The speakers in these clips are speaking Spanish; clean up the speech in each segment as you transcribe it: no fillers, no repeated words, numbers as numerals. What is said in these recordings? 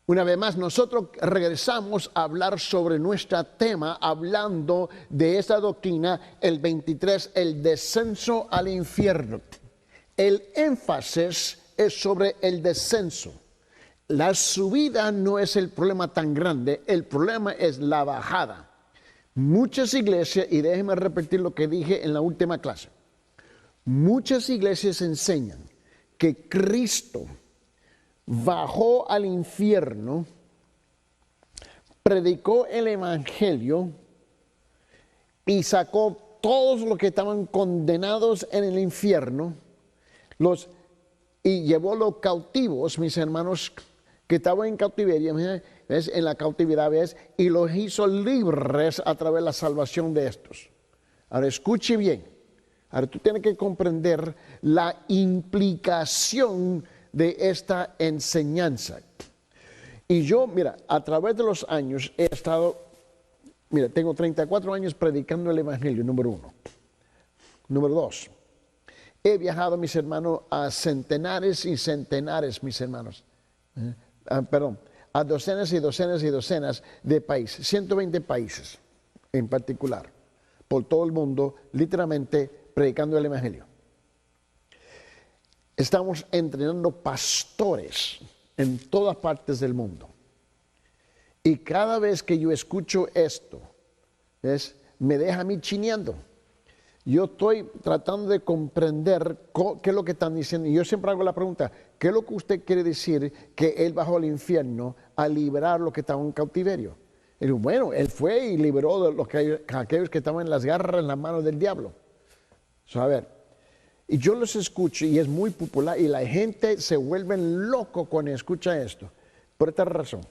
Una vez más, nosotros regresamos a hablar sobre nuestro tema, hablando de esta doctrina, el 23, el descenso al infierno. El énfasis es sobre el descenso. La subida no es el problema tan grande, el problema es la bajada. Muchas iglesias, y déjenme repetir lo que dije en la última clase, muchas iglesias enseñan que Cristo bajó al infierno, predicó el evangelio y sacó todos los que estaban condenados en el infierno, y llevó los cautivos, mis hermanos, que estaban en cautiverio, ¿ves? En la cautividad, ¿ves? Y los hizo libres a través de la salvación de estos. Ahora escuche bien. Ahora tú tienes que comprender la implicación de esta enseñanza. Y yo, mira, a través de los años he estado, mira, tengo 34 años predicando el evangelio, número 1. Número 2, he viajado, mis hermanos, a centenares y centenares, mis hermanos, a docenas y docenas y docenas de países, 120 países en particular, por todo el mundo, literalmente predicando el evangelio. Estamos entrenando pastores en todas partes del mundo. Y cada vez que yo escucho esto, ¿ves? Me deja a mí chineando. Yo estoy tratando de comprender qué es lo que están diciendo. Y yo siempre hago la pregunta, ¿qué es lo que usted quiere decir que él bajó al infierno a liberar a los que estaban en cautiverio? Y digo, bueno, él fue y liberó a aquellos que estaban en las garras, en las manos del diablo. A ver. Y yo los escucho y es muy popular y la gente se vuelve loco cuando escucha esto. Por esta razón.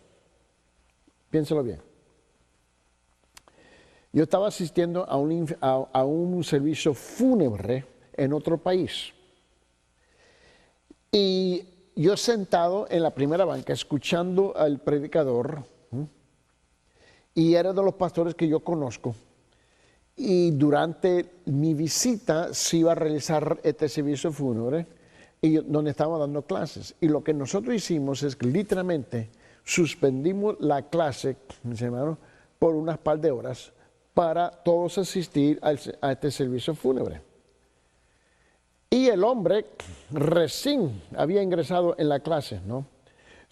Piénselo bien. Yo estaba asistiendo a un servicio fúnebre en otro país. Y yo sentado en la primera banca escuchando al predicador, y era de los pastores que yo conozco. Y durante mi visita se iba a realizar este servicio fúnebre y donde estaba dando clases. Y lo que nosotros hicimos es que literalmente suspendimos la clase, mis hermanos, por unas par de horas para todos asistir a este servicio fúnebre. Y el hombre recién había ingresado en la clase, ¿no?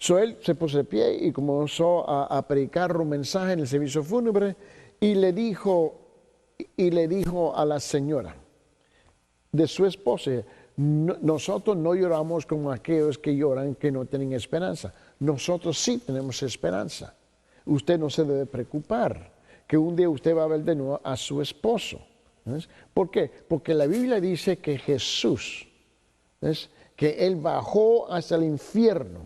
Él se puso de pie y comenzó a predicar un mensaje en el servicio fúnebre y le dijo a la señora de su esposa, nosotros no lloramos como aquellos que lloran que no tienen esperanza. Nosotros sí tenemos esperanza. Usted no se debe preocupar que un día usted va a ver de nuevo a su esposo. ¿Ves? ¿Por qué? Porque la Biblia dice que Jesús, ¿ves? Que Él bajó hasta el infierno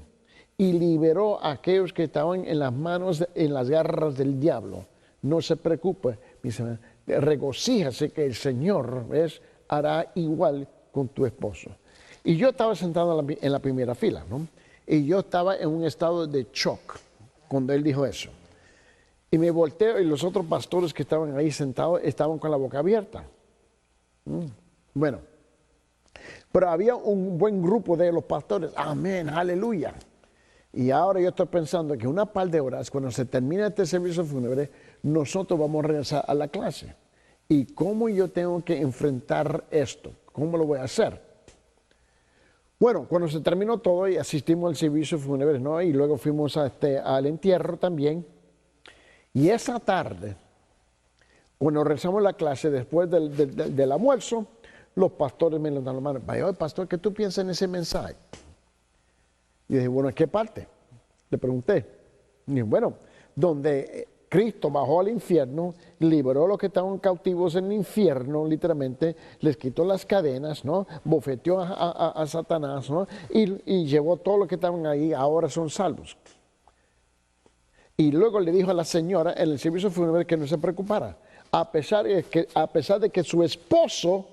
y liberó a aquellos que estaban en las manos, en las garras del diablo. No se preocupe, mis hermanos. Regocíjase que el Señor, ¿ves? Hará igual con tu esposo. Y yo estaba sentado en la primera fila, ¿no? Y yo estaba en un estado de shock cuando él dijo eso. Y me volteo y los otros pastores que estaban ahí sentados estaban con la boca abierta. Bueno, pero había un buen grupo de los pastores. Amén, aleluya. Y ahora yo estoy pensando que una par de horas, cuando se termine este servicio fúnebre, nosotros vamos a regresar a la clase. ¿Y cómo yo tengo que enfrentar esto? ¿Cómo lo voy a hacer? Bueno, cuando se terminó todo y asistimos al servicio fúnebre, ¿no? Y luego fuimos al entierro también. Y esa tarde, cuando regresamos a la clase, después del almuerzo, los pastores me levantaron la mano. Vaya, pastor, ¿qué tú piensas en ese mensaje? Y dije, bueno, ¿en qué parte? Le pregunté. Y dije, bueno, donde Cristo bajó al infierno, liberó a los que estaban cautivos en el infierno, literalmente, les quitó las cadenas, ¿no? Bofeteó a Satanás, ¿no? Y llevó a todos los que estaban ahí, ahora son salvos. Y luego le dijo a la señora en el servicio fúnebre que no se preocupara, a pesar de que su esposo,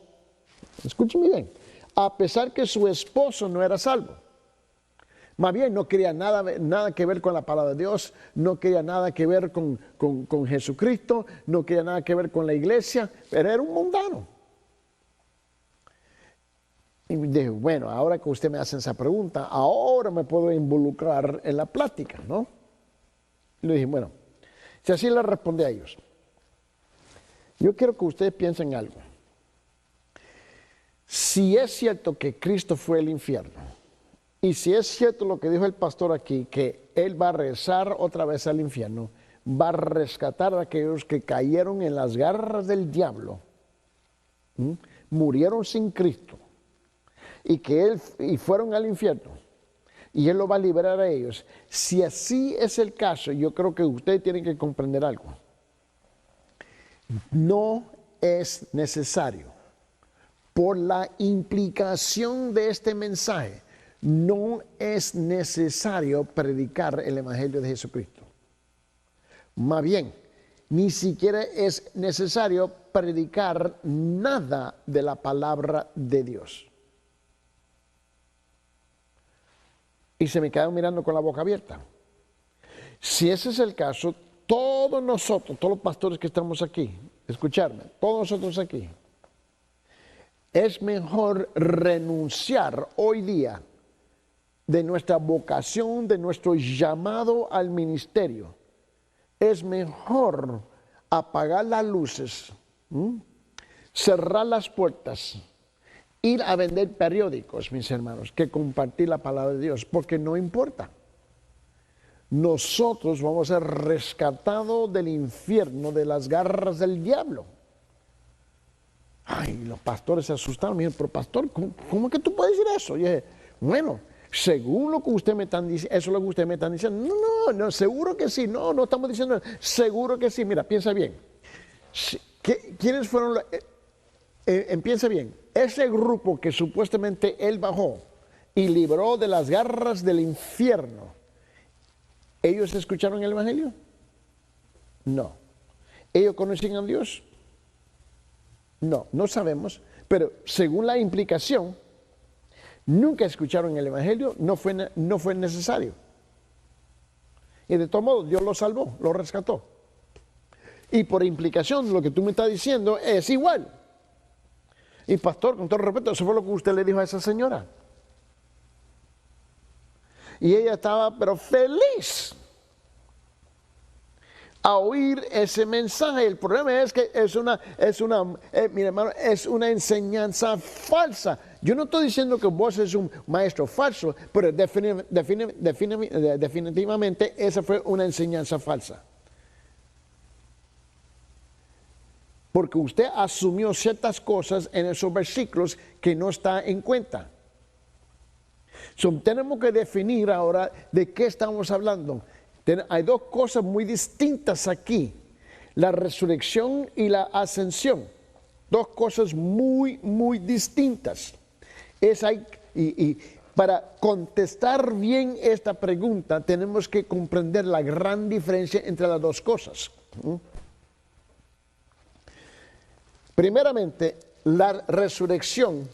escúcheme bien, a pesar que su esposo no era salvo. Más bien no quería nada que ver con la palabra de Dios, no quería nada que ver con Jesucristo, no quería nada que ver con la iglesia, pero era un mundano. Y dije, bueno, ahora que usted me hace esa pregunta, ahora me puedo involucrar en la plática, ¿no? Y le dije, bueno, si así le respondí a ellos, yo quiero que ustedes piensen algo. Si es cierto que Cristo fue al infierno, y si es cierto lo que dijo el pastor aquí, que Él va a regresar otra vez al infierno, va a rescatar a aquellos que cayeron en las garras del diablo, murieron sin Cristo, y fueron al infierno, y Él lo va a liberar a ellos. Si así es el caso, yo creo que ustedes tienen que comprender algo. No es necesario, por la implicación de este mensaje, no es necesario predicar el Evangelio de Jesucristo. Más bien, ni siquiera es necesario predicar nada de la palabra de Dios. Y se me quedaron mirando con la boca abierta. Si ese es el caso, todos nosotros, todos los pastores que estamos aquí, escucharme, todos nosotros aquí, es mejor renunciar hoy día de nuestra vocación, de nuestro llamado al ministerio. Es mejor apagar las luces, cerrar las puertas, ir a vender periódicos, mis hermanos, que compartir la palabra de Dios, porque no importa. Nosotros vamos a ser rescatados del infierno, de las garras del diablo. Ay, los pastores se asustaron. Me dijeron, pero pastor, ¿cómo es que tú puedes decir eso? Y yo dije, bueno, según lo que usted me están diciendo, eso es lo que usted me están diciendo. No, seguro que sí. No estamos diciendo, seguro que sí. Mira, piensa bien. ¿Quiénes fueron? Piensa bien. Ese grupo que supuestamente él bajó y libró de las garras del infierno, ¿ellos escucharon el Evangelio? No. ¿Ellos conocían a Dios? No sabemos, pero según la implicación, nunca escucharon el Evangelio, no fue necesario. Y de todos modos, Dios los salvó, los rescató. Y por implicación, lo que tú me estás diciendo es igual. Y pastor, con todo respeto, eso fue lo que usted le dijo a esa señora. Y ella estaba, pero feliz a oír ese mensaje. El problema es que mira, hermano, es una enseñanza falsa. Yo no estoy diciendo que vos es un maestro falso, pero definitivamente esa fue una enseñanza falsa. Porque usted asumió ciertas cosas en esos versículos que no está en cuenta. Tenemos que definir ahora de qué estamos hablando. Hay dos cosas muy distintas aquí, la resurrección y la ascensión. Dos cosas muy, muy distintas. Para contestar bien esta pregunta, tenemos que comprender la gran diferencia entre las dos cosas. Primeramente, la resurrección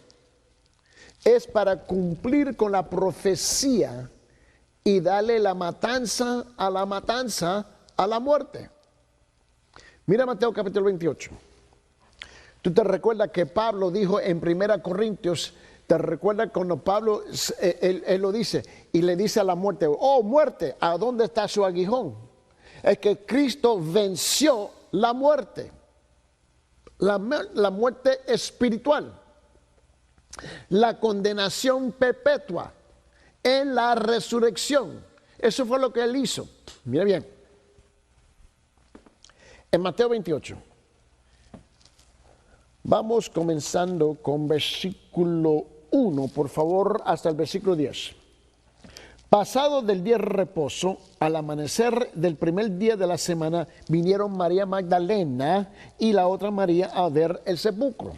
es para cumplir con la profecía y darle la matanza a la muerte. Mira Mateo capítulo 28. Tú te recuerdas que Pablo dijo en 1 Corintios, te recuerdas cuando Pablo, él lo dice, y le dice a la muerte, oh muerte, ¿a dónde está su aguijón? Es que Cristo venció la muerte. La muerte espiritual, la condenación perpetua en la resurrección. Eso fue lo que él hizo. Mira bien, en Mateo 28, vamos comenzando con versículo 1, por favor, hasta el versículo 10. Pasado del día de reposo, al amanecer del primer día de la semana, vinieron María Magdalena y la otra María a ver el sepulcro.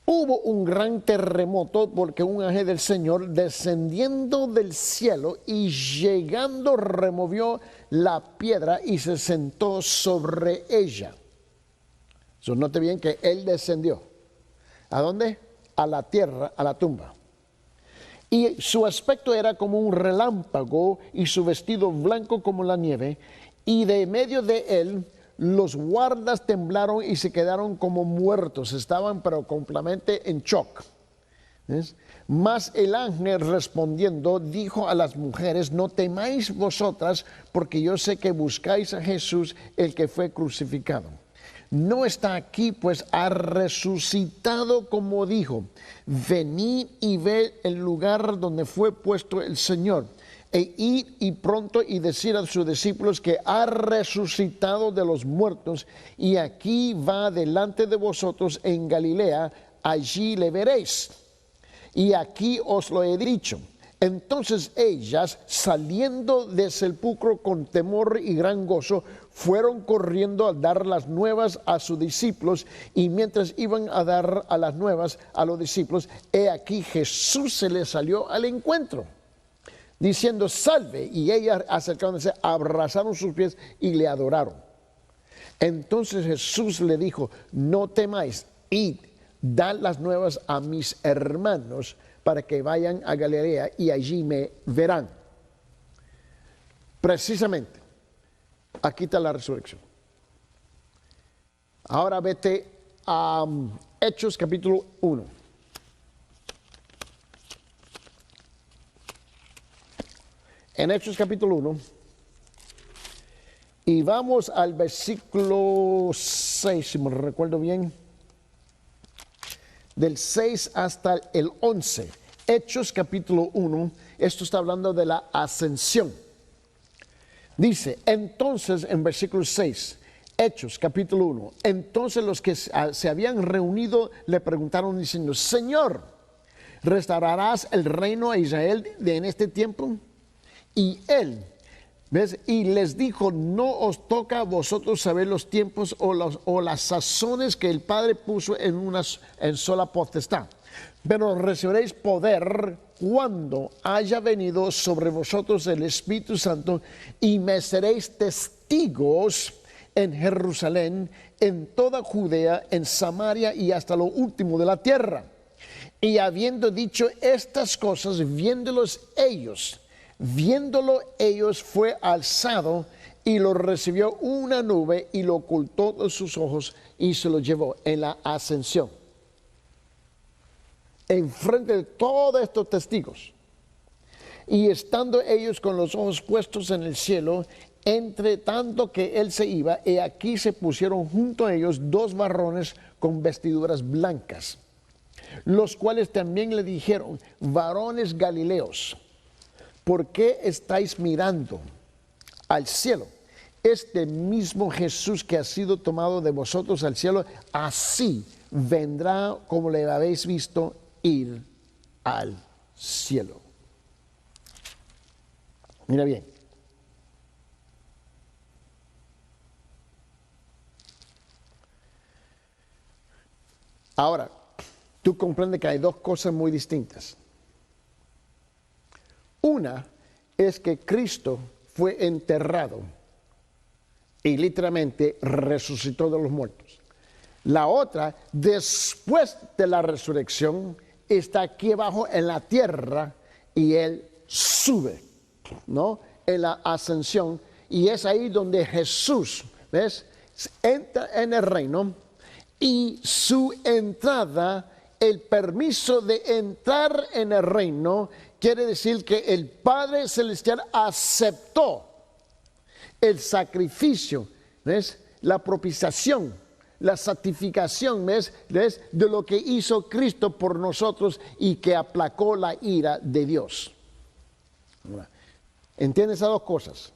Hubo un gran terremoto porque un ángel del Señor descendiendo del cielo y llegando removió la piedra y se sentó sobre ella. Note bien que él descendió. ¿A dónde? A la tierra, a la tumba. Y su aspecto era como un relámpago y su vestido blanco como la nieve. Y de medio de él los guardas temblaron y se quedaron como muertos. Estaban pero completamente en shock. ¿ves? Mas el ángel respondiendo dijo a las mujeres: no temáis vosotras, porque yo sé que buscáis a Jesús, el que fue crucificado. No está aquí, pues ha resucitado como dijo. Venid y ved el lugar donde fue puesto el Señor. E id y pronto y decid a sus discípulos que ha resucitado de los muertos, y aquí va delante de vosotros en Galilea, allí le veréis. Y aquí os lo he dicho. Entonces ellas, saliendo del sepulcro con temor y gran gozo, fueron corriendo a dar las nuevas a sus discípulos. Y mientras iban a dar a las nuevas a los discípulos, he aquí Jesús se les salió al encuentro, diciendo: salve. Y ellas, acercándose, abrazaron sus pies y le adoraron. Entonces Jesús le dijo: no temáis, id, dad las nuevas a mis hermanos, para que vayan a Galilea y allí me verán. Precisamente, aquí está la resurrección. Ahora vete a Hechos capítulo 1. En Hechos capítulo 1, y vamos al versículo 6, si me recuerdo bien, del 6 hasta el 11. Hechos capítulo 1, esto está hablando de la ascensión. Dice, entonces, en versículo 6, Hechos capítulo 1, entonces los que se habían reunido le preguntaron diciendo: Señor, ¿restaurarás el reino a Israel en este tiempo? Y él, ¿ves? Y les dijo: no os toca a vosotros saber los tiempos o las sazones que el Padre puso en sola potestad, pero recibiréis poder cuando haya venido sobre vosotros el Espíritu Santo, y me seréis testigos en Jerusalén, en toda Judea, en Samaria y hasta lo último de la tierra. Y habiendo dicho estas cosas, viéndolo ellos, fue alzado y lo recibió una nube y lo ocultó de sus ojos y se lo llevó en la ascensión. En frente de todos estos testigos, y estando ellos con los ojos puestos en el cielo, entre tanto que él se iba, he aquí se pusieron junto a ellos dos varones con vestiduras blancas, los cuales también le dijeron: varones galileos, ¿por qué estáis mirando al cielo? Este mismo Jesús que ha sido tomado de vosotros al cielo, así vendrá como le habéis visto ir al cielo. Mira bien. Ahora, tú comprendes que hay dos cosas muy distintas. Una es que Cristo fue enterrado y literalmente resucitó de los muertos. La otra, después de la resurrección, está aquí abajo en la tierra y él sube, ¿no? En la ascensión, y es ahí donde Jesús, ¿ves?, entra en el reino, y su entrada, el permiso de entrar en el reino, quiere decir que el Padre Celestial aceptó el sacrificio, ¿ves?, la propiciación, la santificación, ¿ves?, de lo que hizo Cristo por nosotros y que aplacó la ira de Dios. ¿Entiendes esas dos cosas?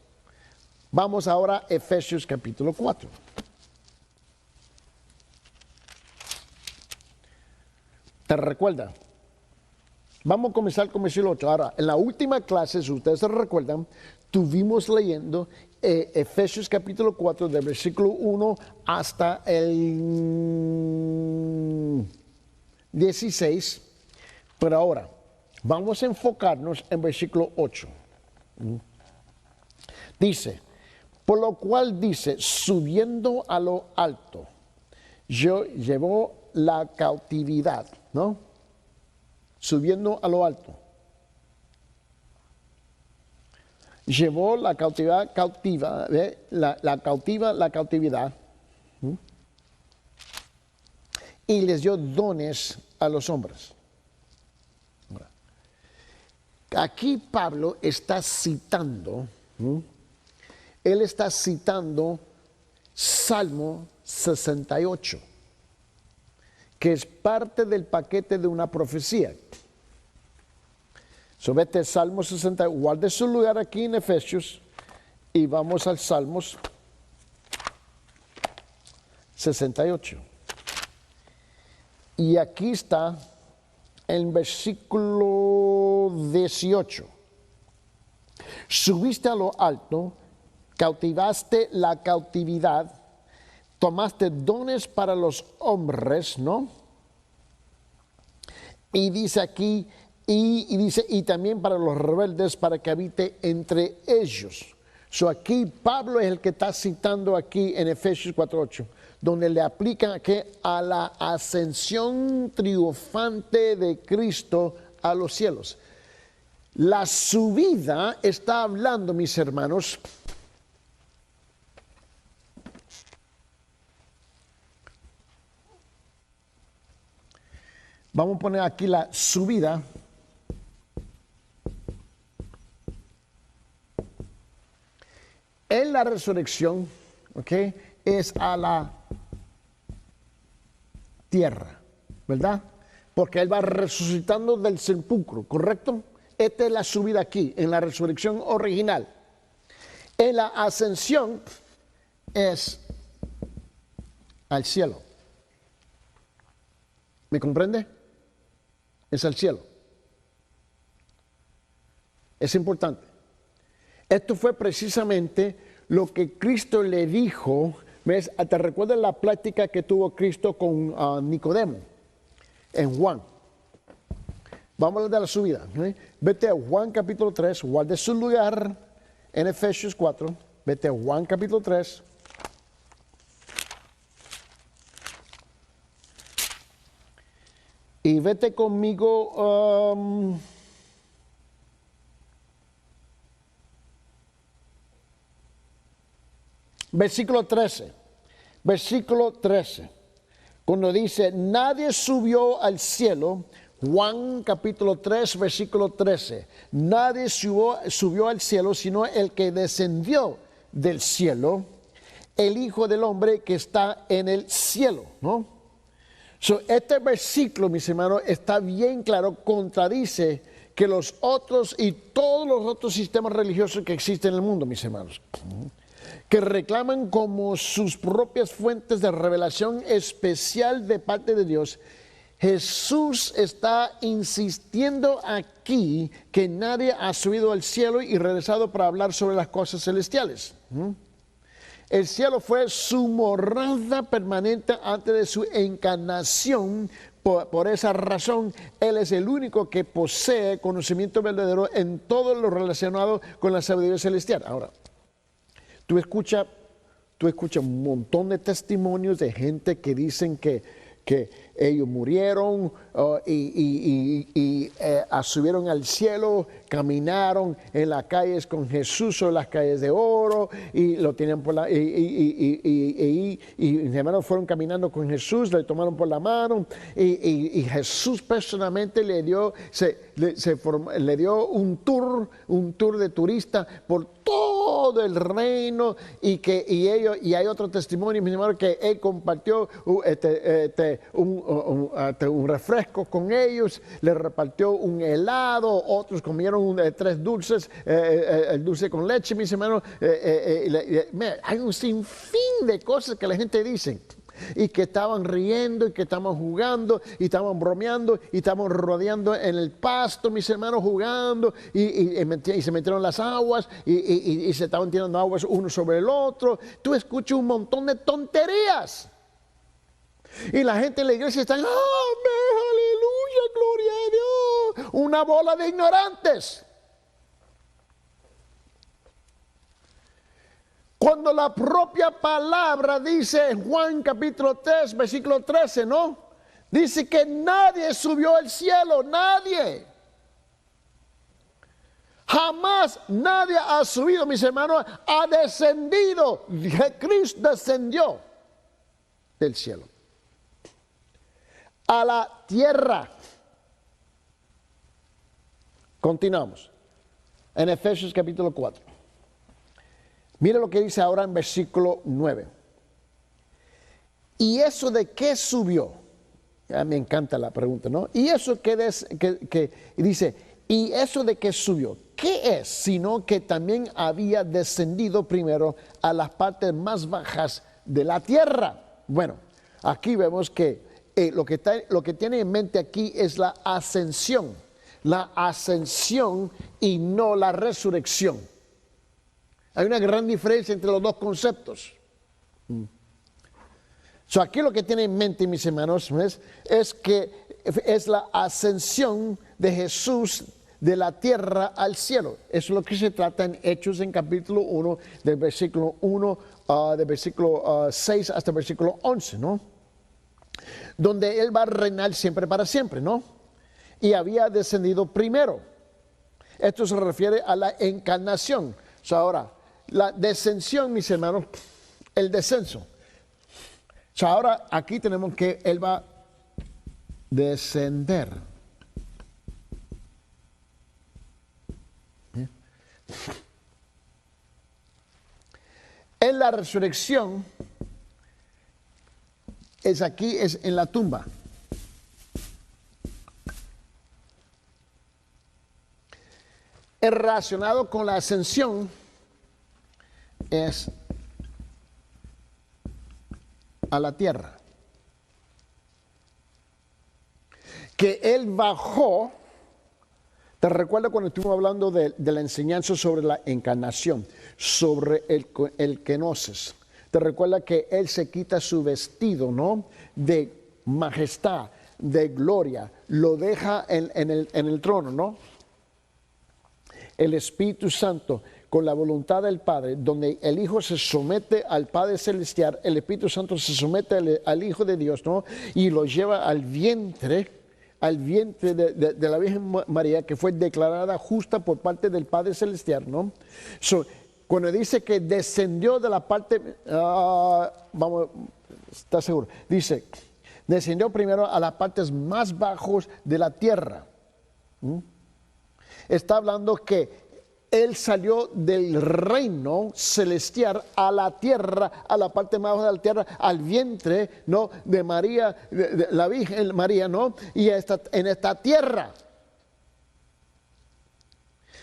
Vamos ahora a Efesios capítulo 4. ¿Te recuerda? Vamos a comenzar con versículo 8. Ahora, en la última clase, si ustedes se recuerdan, tuvimos leyendo Efesios capítulo 4, del versículo 1 hasta el 16. Pero ahora, vamos a enfocarnos en versículo 8. Dice, por lo cual dice, subiendo a lo alto, llevó la cautividad, ¿no? Subiendo a lo alto. Llevó la cautividad cautiva, la cautividad, y les dio dones a los hombres. Aquí Pablo está citando, él está citando Salmo 68, que es parte del paquete de una profecía. Vete Salmo 60, guarde su lugar aquí en Efesios y vamos al Salmos 68. Y aquí está en versículo 18. Subiste a lo alto, cautivaste la cautividad, tomaste dones para los hombres, ¿no? Y dice aquí, y también para los rebeldes, para que habite entre ellos. Aquí Pablo es el que está citando aquí en Efesios 4:8, donde le aplica que a la ascensión triunfante de Cristo a los cielos. La subida está hablando, mis hermanos, vamos a poner aquí la subida. En la resurrección, ¿ok? Es a la tierra, ¿verdad? Porque Él va resucitando del sepulcro, ¿correcto? Esta es la subida aquí, en la resurrección original. En la ascensión es al cielo. ¿Me comprende? Es al cielo. Es importante. Esto fue precisamente lo que Cristo le dijo. ¿Ves? ¿Te recuerdas la plática que tuvo Cristo con Nicodemo en Juan? Vamos a hablar de la subida. Vete a Juan capítulo 3, guarde su lugar en Efesios 4. Vete a Juan capítulo 3. Y vete conmigo... versículo 13, cuando dice, nadie subió al cielo, Juan capítulo 3, versículo 13, nadie subió al cielo, sino el que descendió del cielo, el Hijo del Hombre que está en el cielo, ¿no? Este versículo, mis hermanos, está bien claro, contradice que los otros y todos los otros sistemas religiosos que existen en el mundo, mis hermanos, que reclaman como sus propias fuentes de revelación especial de parte de Dios. Jesús está insistiendo aquí que nadie ha subido al cielo y regresado para hablar sobre las cosas celestiales. El cielo fue su morada permanente antes de su encarnación. Por esa razón, Él es el único que posee conocimiento verdadero en todo lo relacionado con la sabiduría celestial. Ahora, Tú escuchas un montón de testimonios de gente que dicen que ellos murieron y subieron al cielo, caminaron en las calles con Jesús sobre las calles de oro y lo tenían por y mis hermanos fueron caminando con Jesús, le tomaron por la mano y Jesús personalmente le dio un tour de turista por todo el reino y hay otro testimonio, mis hermanos, que él compartió un refresco con ellos, les repartió un helado, otros comieron 3 dulces, el dulce con leche, mis hermanos. Hay un sinfín de cosas que la gente dice. Y que estaban riendo, y que estaban jugando, y estaban bromeando, y estaban rodeando en el pasto, mis hermanos, jugando, y se metieron las aguas, y se estaban tirando aguas uno sobre el otro. Tú escuchas un montón de tonterías. Y la gente en la iglesia está, ¡amén, aleluya, gloria a Dios! Una bola de ignorantes. Cuando la propia palabra dice en Juan capítulo 3, versículo 13, ¿no? Dice que nadie subió al cielo, nadie. Jamás nadie ha subido, mis hermanos, ha descendido. Cristo descendió del cielo a la tierra. Continuamos. En Efesios capítulo 4. Mira lo que dice ahora en versículo 9. ¿Y eso de qué subió? Ya me encanta la pregunta, ¿no? ¿Y eso que dice, ¿y eso de qué subió? ¿Qué es? Sino que también había descendido primero a las partes más bajas de la tierra. Bueno, aquí vemos que lo que tiene en mente aquí es la ascensión. La ascensión y no la resurrección. Hay una gran diferencia entre los dos conceptos. Aquí lo que tiene en mente, mis hermanos, es que es la ascensión de Jesús de la tierra al cielo. Eso es lo que se trata en Hechos en capítulo 1, del versículo 1, del versículo 6 hasta el versículo 11, ¿no? Donde Él va a reinar siempre para siempre, ¿no? Y había descendido primero. Esto se refiere a la encarnación. Ahora, la descensión, mis hermanos, el descenso. Ahora aquí tenemos que Él va a descender. En la resurrección, es en la tumba. El relacionado con la ascensión es a la tierra. Que Él bajó. Te recuerdo cuando estuvimos hablando de la enseñanza sobre la encarnación, sobre el kenosis. Te recuerda que Él se quita su vestido, ¿no? De majestad, de gloria, lo deja en el trono, ¿no? El Espíritu Santo, con la voluntad del Padre, donde el Hijo se somete al Padre Celestial, el Espíritu Santo se somete al Hijo de Dios, ¿no? Y lo lleva al vientre de la Virgen María, que fue declarada justa por parte del Padre Celestial, ¿no? Cuando dice que descendió de la parte, vamos, ¿está seguro? Dice, descendió primero a las partes más bajos de la tierra. Está hablando que Él salió del reino celestial a la tierra, a la parte más baja de la tierra, al vientre, ¿no? De María, de la Virgen María, ¿no? Y en esta tierra.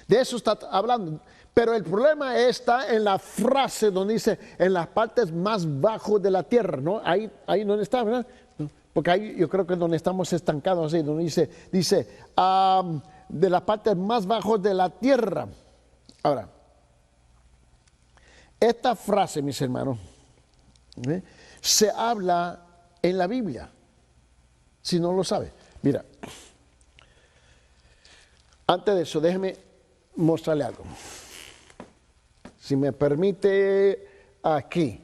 De eso está hablando. Pero el problema está en la frase donde dice, en las partes más bajos de la tierra, ¿no? Ahí donde está, ¿verdad? Porque ahí yo creo que es donde estamos estancados, así, donde dice de las partes más bajos de la tierra. Ahora, esta frase, mis hermanos, se habla en la Biblia, si no lo sabe. Mira, antes de eso, déjeme mostrarle algo. Si me permite, aquí.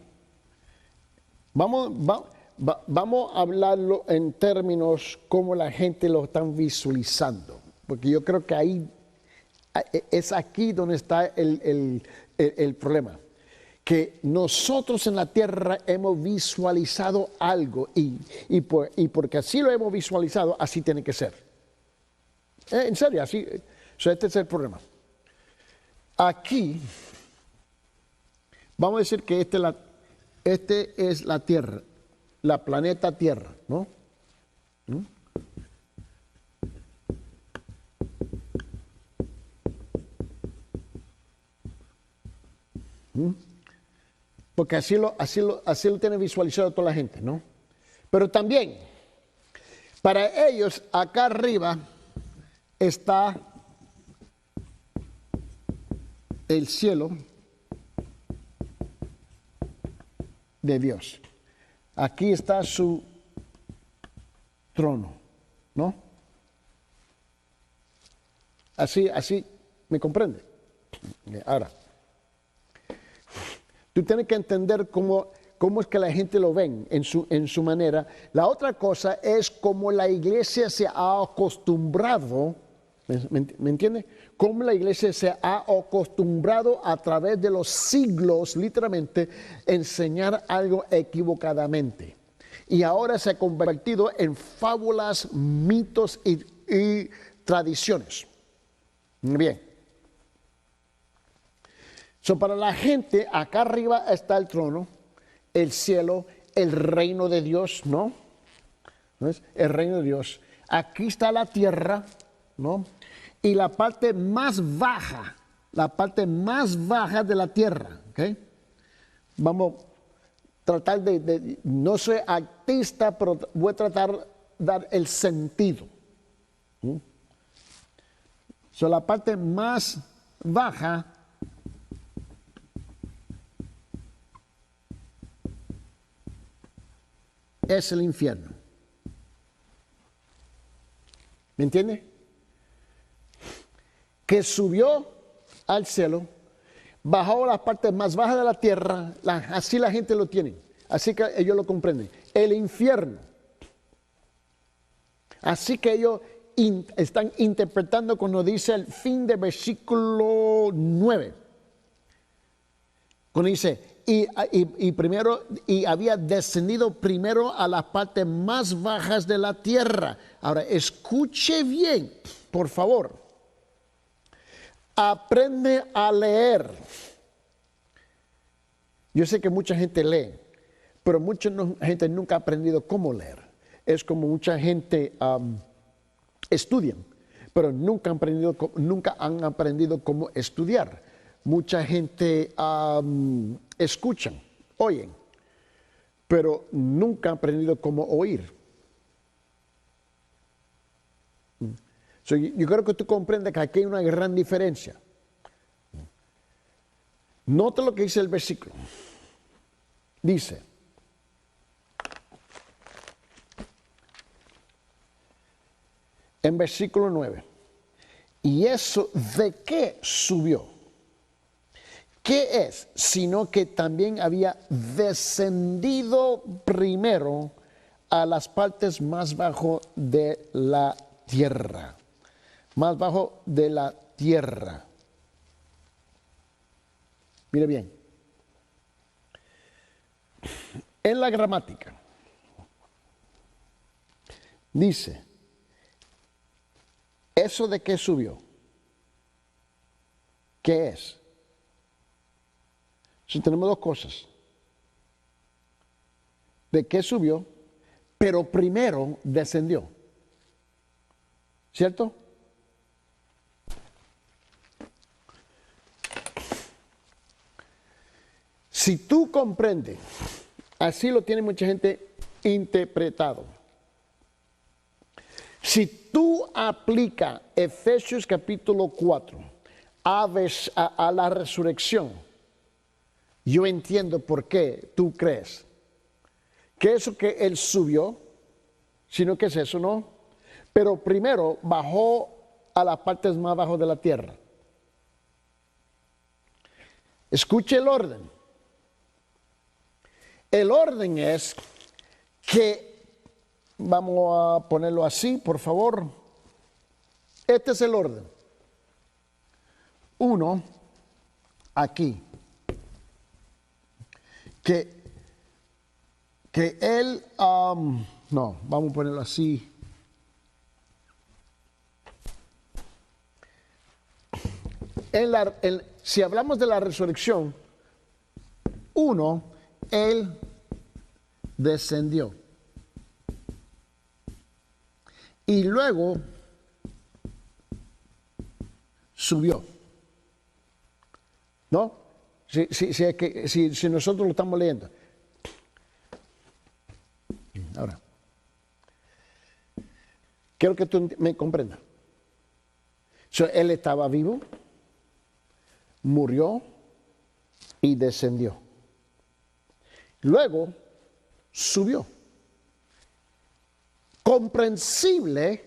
Vamos a hablarlo en términos como la gente lo está visualizando, porque yo creo que ahí es aquí donde está el problema. Que nosotros en la tierra hemos visualizado algo y porque así lo hemos visualizado, así tiene que ser. En serio, así. Este es el problema. Aquí, vamos a decir que este es la Tierra, la planeta Tierra, ¿no? Porque así lo tiene visualizado toda la gente, ¿no? Pero también, para ellos, acá arriba está el cielo de Dios. Aquí está su trono, ¿no? Así, ¿me comprende? Ahora, tú tienes que entender cómo es que la gente lo ven en su manera. La otra cosa es cómo la iglesia se ha acostumbrado, ¿me entiende? Cómo la iglesia se ha acostumbrado a través de los siglos, literalmente, enseñar algo equivocadamente. Y ahora se ha convertido en fábulas, mitos y tradiciones. Bien. So, para la gente, acá arriba está el trono, el cielo, el reino de Dios, ¿no? ¿No es? El reino de Dios. Aquí está la tierra, ¿no? Y la parte más baja de la tierra, ¿ok? Vamos a tratar no soy artista, pero voy a tratar de dar el sentido. So, la parte más baja es el infierno. ¿Me entiende? Que subió al cielo, bajó a las partes más bajas de la tierra, así la gente lo tiene, así que ellos lo comprenden. El infierno. Así que ellos están interpretando cuando dice el fin del versículo 9. Cuando dice, y había descendido primero a las partes más bajas de la tierra. Ahora, escuche bien, por favor. Aprende a leer. Yo sé que mucha gente lee, pero mucha gente nunca ha aprendido cómo leer. Es como mucha gente estudian, pero nunca han aprendido cómo estudiar. Mucha gente escuchan, oyen, pero nunca han aprendido cómo oír. So, yo creo que tú comprendes que aquí hay una gran diferencia. Nota lo que dice el versículo. Dice, en versículo 9, ¿y eso de qué subió? ¿Qué es? Sino que también había descendido primero a las partes más bajo de la tierra. Más bajo de la tierra. Mire bien. En la gramática dice, ¿eso de qué subió? ¿Qué es? Si tenemos dos cosas. ¿De qué subió? Pero primero descendió. ¿Cierto? Si tú comprendes, así lo tiene mucha gente interpretado. Si tú aplicas Efesios capítulo 4 a la resurrección, yo entiendo por qué tú crees que eso que Él subió, sino que es eso, ¿no? Pero primero bajó a las partes más bajas de la tierra. Escuche el orden. El orden es que, vamos a ponerlo así, por favor. Este es el orden. 1, aquí. Que él, no, vamos a ponerlo así. Si hablamos de la resurrección, 1, Él descendió. Y luego subió. ¿No? Si nosotros lo estamos leyendo. Ahora, quiero que tú me comprendas. Él estaba vivo, murió y descendió. Luego subió. Comprensible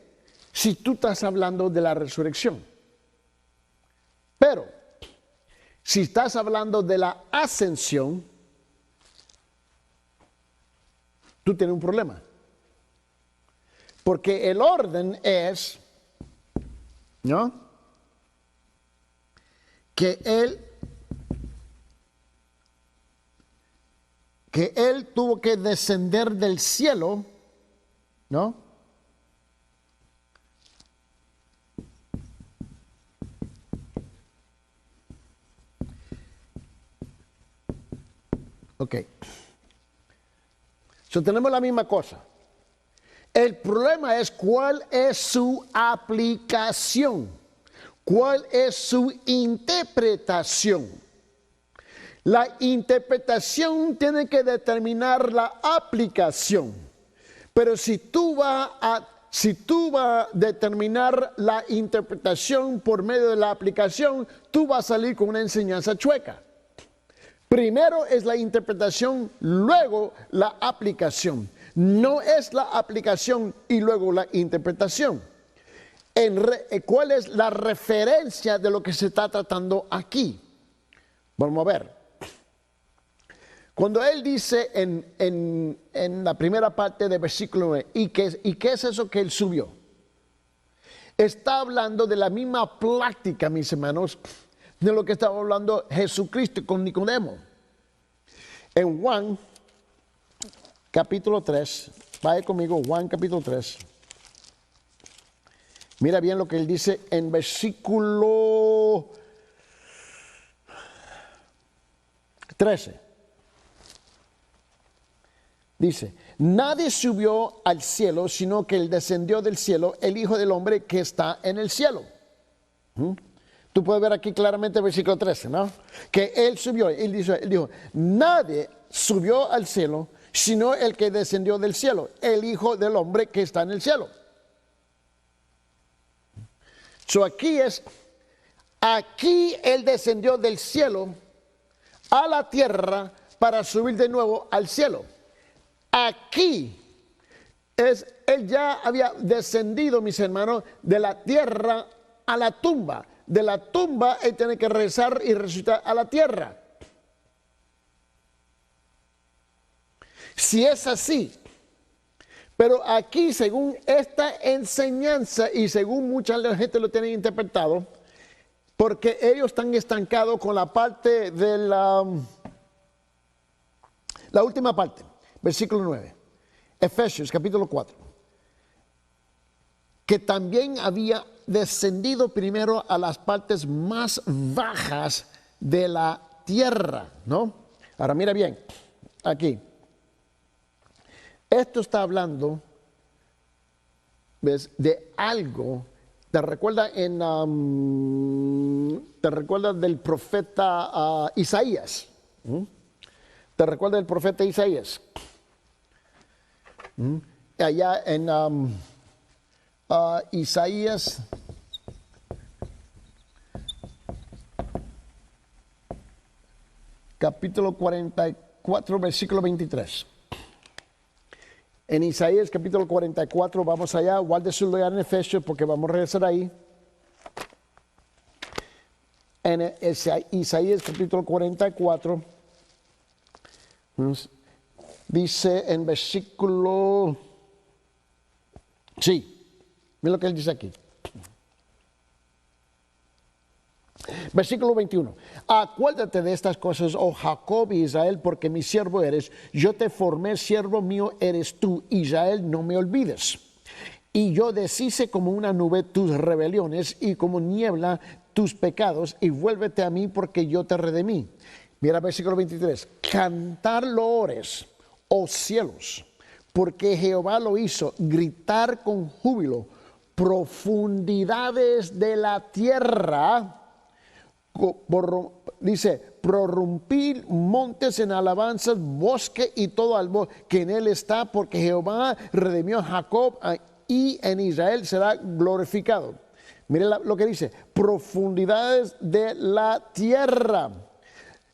si tú estás hablando de la resurrección. Pero si estás hablando de la ascensión, tú tienes un problema. Porque el orden es, ¿no? Que él tuvo que descender del cielo, ¿no? Ok. So, tenemos la misma cosa. El problema es cuál es su aplicación, cuál es su interpretación. La interpretación tiene que determinar la aplicación. Pero si tú vas a determinar la interpretación por medio de la aplicación, tú vas a salir con una enseñanza chueca. Primero es la interpretación, luego la aplicación. No es la aplicación y luego la interpretación. ¿Cuál es la referencia de lo que se está tratando aquí? Vamos a ver. Cuando él dice en la primera parte del versículo 9, ¿y qué es eso que él subió? Está hablando de la misma práctica, mis hermanos, de lo que estaba hablando Jesucristo con Nicodemo. En Juan, capítulo 3, vaya conmigo, Juan capítulo 3. Mira bien lo que él dice en versículo 13. Dice, nadie subió al cielo, sino que él descendió del cielo, el Hijo del Hombre que está en el cielo. Tú puedes ver aquí claramente el versículo 13, ¿no? Que él subió, él dijo, nadie subió al cielo, sino el que descendió del cielo, el Hijo del Hombre que está en el cielo. So aquí él descendió del cielo a la tierra para subir de nuevo al cielo. Aquí él ya había descendido, mis hermanos, de la tierra a la tumba. De la tumba él tiene que regresar y resucitar a la tierra. Si es así, pero aquí según esta enseñanza y según mucha gente lo tiene interpretado, porque ellos están estancados con la parte de la última parte. Versículo 9, Efesios capítulo 4, que también había descendido primero a las partes más bajas de la tierra, ¿no? Ahora mira bien, aquí. Esto está hablando, ¿ves?, de algo. ¿Te recuerdas del profeta Isaías? ¿Te recuerdas del profeta Isaías? Allá en Isaías capítulo 44, versículo 23. En Isaías capítulo 44, vamos allá, guarde su lugar en Efesios porque vamos a regresar ahí. En Isaías capítulo 44, dice en versículo, sí, mira lo que él dice aquí. Versículo 21. Acuérdate de estas cosas, oh Jacob y Israel, porque mi siervo eres. Yo te formé, siervo mío eres tú, Israel, no me olvides. Y yo deshice como una nube tus rebeliones y como niebla tus pecados, y vuélvete a mí porque yo te redimí. Mira versículo 23. Cantar loores, oh cielos, porque Jehová lo hizo, gritar con júbilo, profundidades de la tierra. Dice, prorrumpir montes en alabanzas, bosque y todo árbol que en él está, porque Jehová redimió a Jacob y en Israel será glorificado. Mire lo que dice, profundidades de la tierra.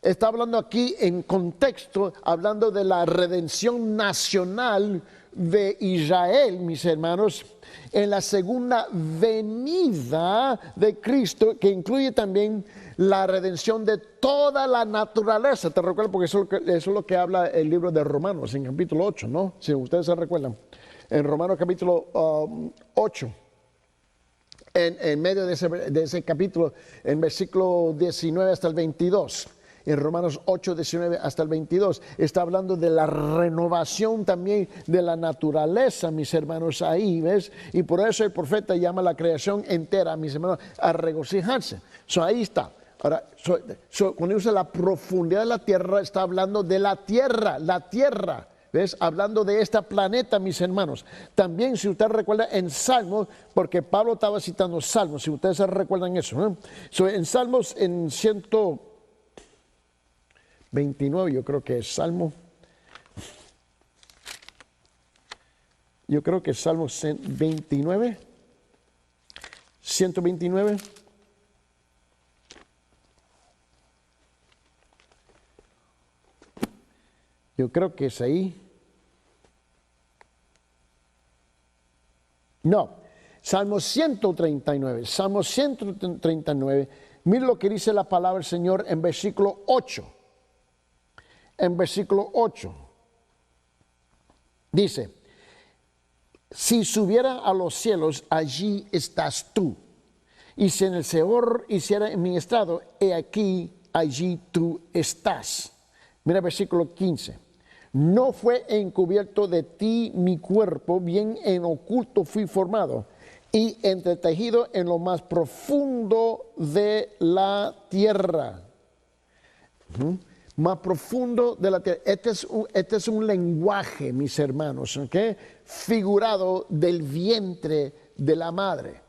Está hablando aquí en contexto, hablando de la redención nacional de Israel, mis hermanos, en la segunda venida de Cristo, que incluye también la redención de toda la naturaleza. Te recuerdo porque eso es lo que habla el libro de Romanos en capítulo 8, ¿no? Si ustedes se recuerdan. En Romanos capítulo 8, en medio de ese capítulo, en versículo 19 hasta el 22. En Romanos 8, 19 hasta el 22, está hablando de la renovación también de la naturaleza, mis hermanos, ahí, ¿ves? Y por eso el profeta llama a la creación entera, mis hermanos, a regocijarse. So, ahí está. Ahora, cuando usa la profundidad de la tierra, está hablando de la tierra, ¿ves? Hablando de este planeta, mis hermanos. También, si usted recuerda en Salmos, porque Pablo estaba citando Salmos, si ustedes se recuerdan eso, ¿no? En Salmos, en 129, yo creo que es Salmo. Yo creo que es Salmo 29, 129. Yo creo que es ahí. No, Salmo 139. Salmo 139. Mira lo que dice la palabra del Señor en versículo 8. En versículo 8. Dice, si subiera a los cielos, allí estás tú. Y si en el Seor hiciera en mi estrado, he aquí, allí tú estás. Mira versículo 15. No fue encubierto de ti mi cuerpo, bien en oculto fui formado y entretejido en lo más profundo de la tierra. Más profundo de la tierra. Este es un lenguaje, mis hermanos, ¿okay? Figurado del vientre de la madre.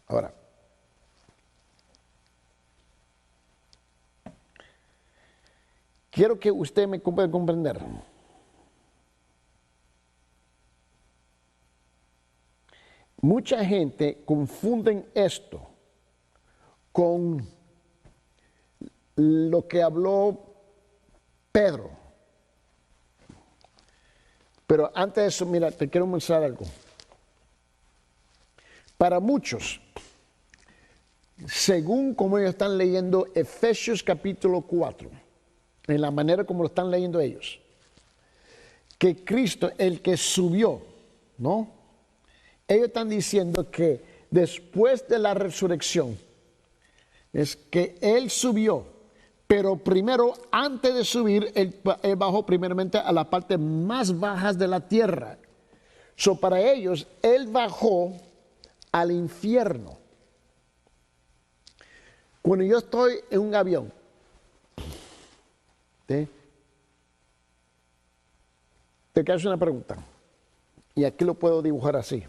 Ahora, quiero que usted me pueda comprender. Mucha gente confunde esto con lo que habló Pedro. Pero antes de eso, mira, te quiero mostrar algo. Para muchos, según como ellos están leyendo Efesios capítulo 4, en la manera como lo están leyendo ellos, que Cristo, el que subió, ¿no? Ellos están diciendo que después de la resurrección, es que Él subió, pero primero, antes de subir, Él bajó primeramente a la parte más baja de la tierra. Para ellos, Él bajó al infierno. Cuando yo estoy en un avión, ¿sí? Te quiero hacer una pregunta, y aquí lo puedo dibujar así.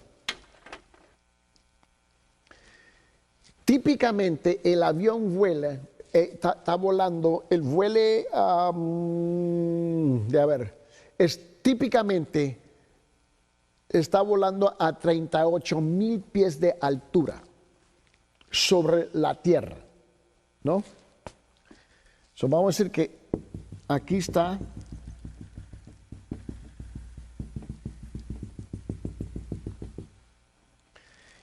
Típicamente el avión vuela, está volando, el vuele, típicamente está volando a 38,000 pies de altura sobre la tierra, ¿no? Vamos a decir que aquí está.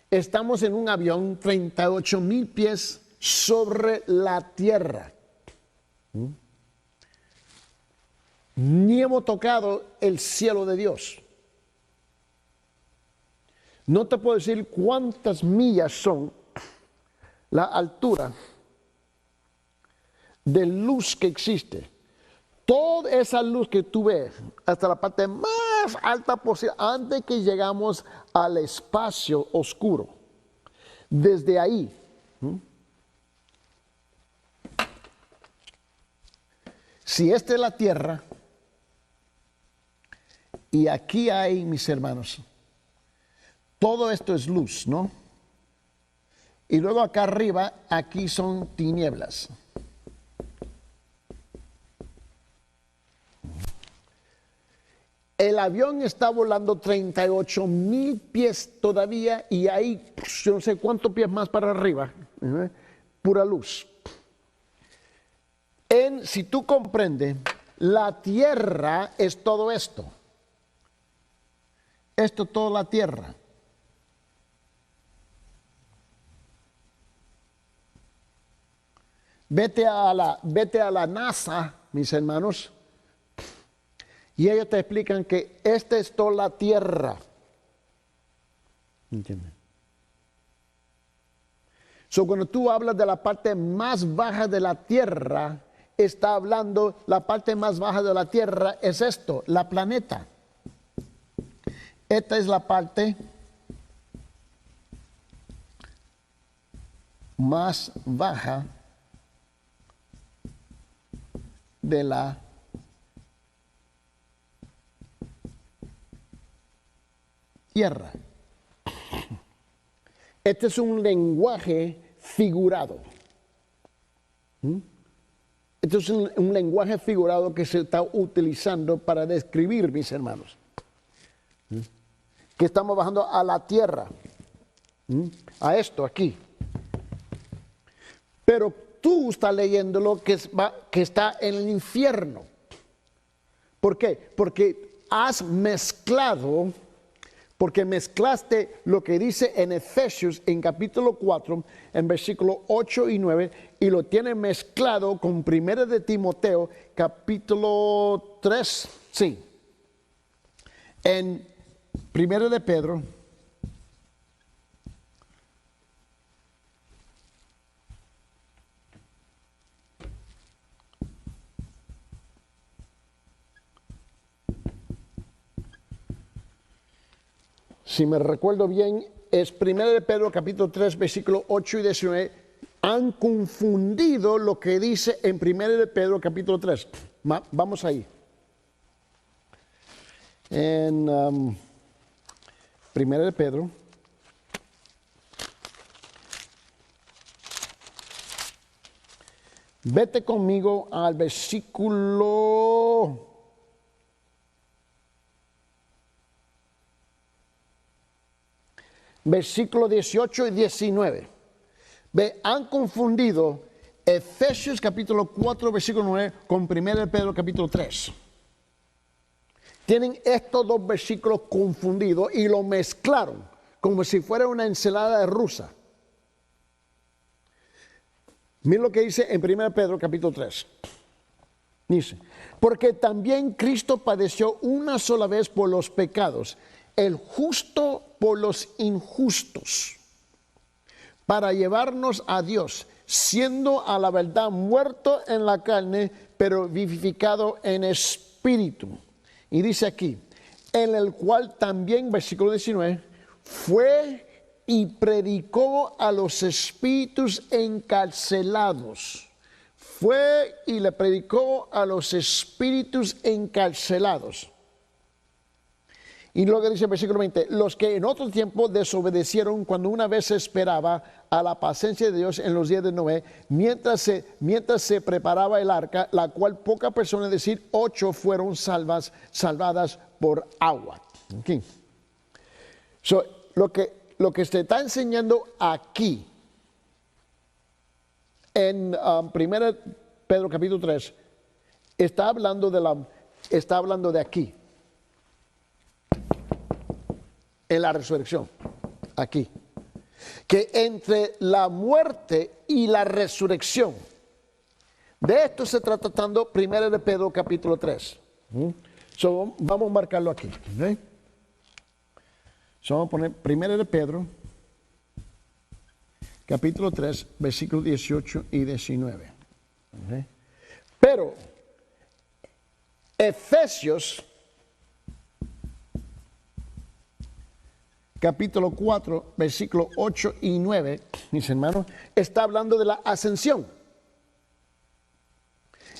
Estamos en un avión 38,000 pies sobre la tierra. Ni hemos tocado el cielo de Dios. No te puedo decir cuántas millas son la altura de luz que existe. Toda esa luz que tú ves, hasta la parte más alta posible, antes que llegamos al espacio oscuro, desde ahí, si esta es la tierra, y aquí hay, mis hermanos, todo esto es luz, ¿no? Y luego acá arriba, aquí son tinieblas. El avión está volando 38,000 pies todavía y hay, yo no sé cuántos pies más para arriba, pura luz. Si tú comprendes, la tierra es todo esto. Esto es toda la tierra. Vete a la NASA, mis hermanos, y ellos te explican que esta es toda la tierra. ¿Entiendes? Cuando tú hablas de la parte más baja de la tierra, está hablando, la parte más baja de la tierra es esto, la planeta. Esta es la parte más baja de la tierra. Este es un lenguaje figurado. Este es un lenguaje figurado que se está utilizando para describir, mis hermanos, que estamos bajando a la tierra, a esto aquí. Pero tú estás leyendo lo que está en el infierno. ¿Por qué? Porque mezclaste lo que dice en Efesios en capítulo 4, en versículos 8 y 9, y lo tienes mezclado con 1 de Timoteo, capítulo 3, sí, en 1 de Pedro, si me recuerdo bien, es 1 de Pedro capítulo 3, versículos 8 y 19. Han confundido lo que dice en 1 de Pedro capítulo 3. Vamos ahí. En 1 de Pedro. Vete conmigo al versículo 18 y 19. Ve, han confundido Efesios capítulo 4, versículo 9 con 1 de Pedro capítulo 3. Tienen estos dos versículos confundidos y lo mezclaron como si fuera una ensalada rusa. Miren lo que dice en 1 de Pedro capítulo 3. Dice, porque también Cristo padeció una sola vez por los pecados, el justo por los injustos, para llevarnos a Dios, siendo a la verdad muerto en la carne, pero vivificado en espíritu. Y dice aquí, en el cual también, versículo 19, fue y predicó a los espíritus encarcelados. Fue y le predicó a los espíritus encarcelados. Y luego dice el versículo 20, los que en otro tiempo desobedecieron cuando una vez se esperaba a la paciencia de Dios en los días de Noé, mientras se preparaba el arca, la cual pocas personas, es decir, 8 fueron salvadas por agua. Okay. So, lo que se está enseñando aquí, en 1 Pedro capítulo 3, está hablando de aquí. En la resurrección, aquí, que entre la muerte y la resurrección, de esto se está tratando 1 de Pedro capítulo 3. So, vamos a marcarlo aquí. ¿Okay? So, vamos a poner 1 de Pedro capítulo 3, versículos 18 y 19. ¿Okay? Pero Efesios capítulo 4, versículos 8 y 9, mis hermanos, está hablando de la ascensión.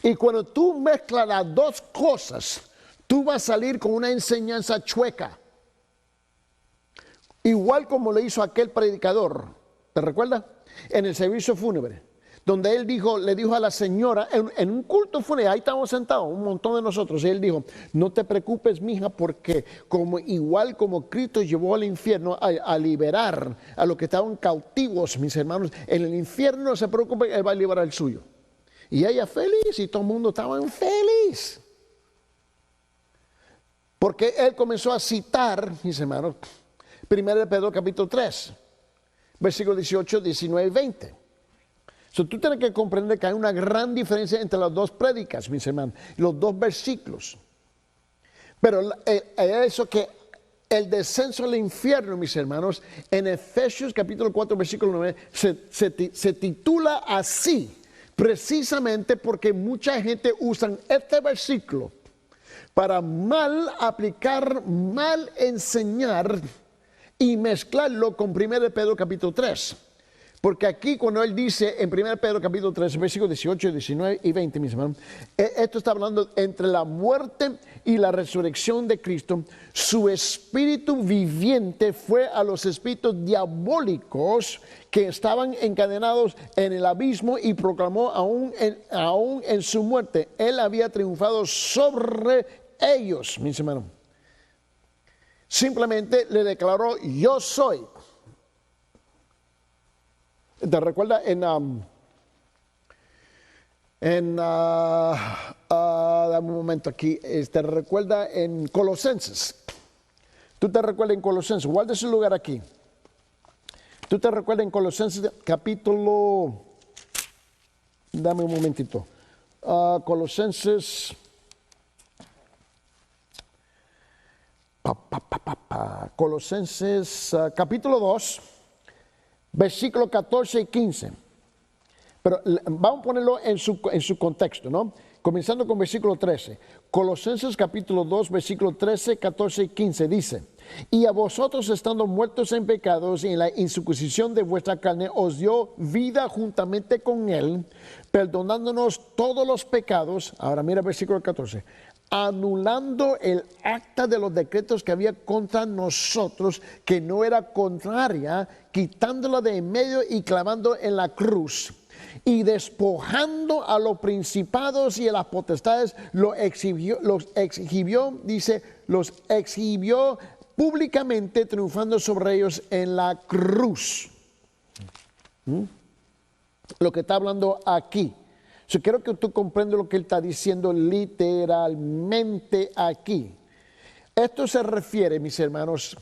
Y cuando tú mezclas las dos cosas, tú vas a salir con una enseñanza chueca. Igual como le hizo aquel predicador, ¿te recuerdas? En el servicio fúnebre, donde él le dijo a la señora, en un culto fúnebre, ahí estábamos sentados, un montón de nosotros, y él dijo, no te preocupes, mija, porque igual como Cristo llevó al infierno a liberar a los que estaban cautivos, mis hermanos, en el infierno no se preocupe, él va a liberar el suyo. Y ella feliz, y todo el mundo estaba feliz. Porque él comenzó a citar, mis hermanos, 1 de Pedro capítulo 3, versículos 18, 19 y 20. Tú tienes que comprender que hay una gran diferencia entre las dos prédicas, mis hermanos, los dos versículos. Pero eso que el descenso al infierno, mis hermanos, en Efesios capítulo 4, versículo 9, se titula así, precisamente porque mucha gente usa este versículo para mal aplicar, mal enseñar y mezclarlo con 1 de Pedro capítulo 3. Porque aquí cuando él dice en 1 Pedro capítulo 3, versículos 18, 19 y 20, mis hermanos, esto está hablando entre la muerte y la resurrección de Cristo. Su espíritu viviente fue a los espíritus diabólicos que estaban encadenados en el abismo y proclamó aún en su muerte. Él había triunfado sobre ellos, mis hermanos. Simplemente le declaró: yo soy. ¿Te recuerdas dame un momento aquí, te recuerda en Colosenses? ¿Tú te recuerdas en Colosenses? Guarda ese lugar aquí. ¿Tú te recuerdas en Colosenses capítulo? Dame un momentito. Colosenses. Colosenses capítulo 2. Versículos 14 y 15. Pero vamos a ponerlo en su contexto, ¿no? Comenzando con versículo 13. Colosenses capítulo 2, versículos 13, 14 y 15 dice: y a vosotros, estando muertos en pecados y en la incircuncisión de vuestra carne, os dio vida juntamente con él, perdonándonos todos los pecados. Ahora mira el versículo 14. Anulando el acta de los decretos que había contra nosotros, que no era contraria, quitándola de en medio y clavando en la cruz, y despojando a los principados y a las potestades, los exhibió públicamente, triunfando sobre ellos en la cruz. Lo que está hablando aquí. Yo quiero que tú comprendas lo que él está diciendo literalmente aquí. Esto se refiere, mis hermanos,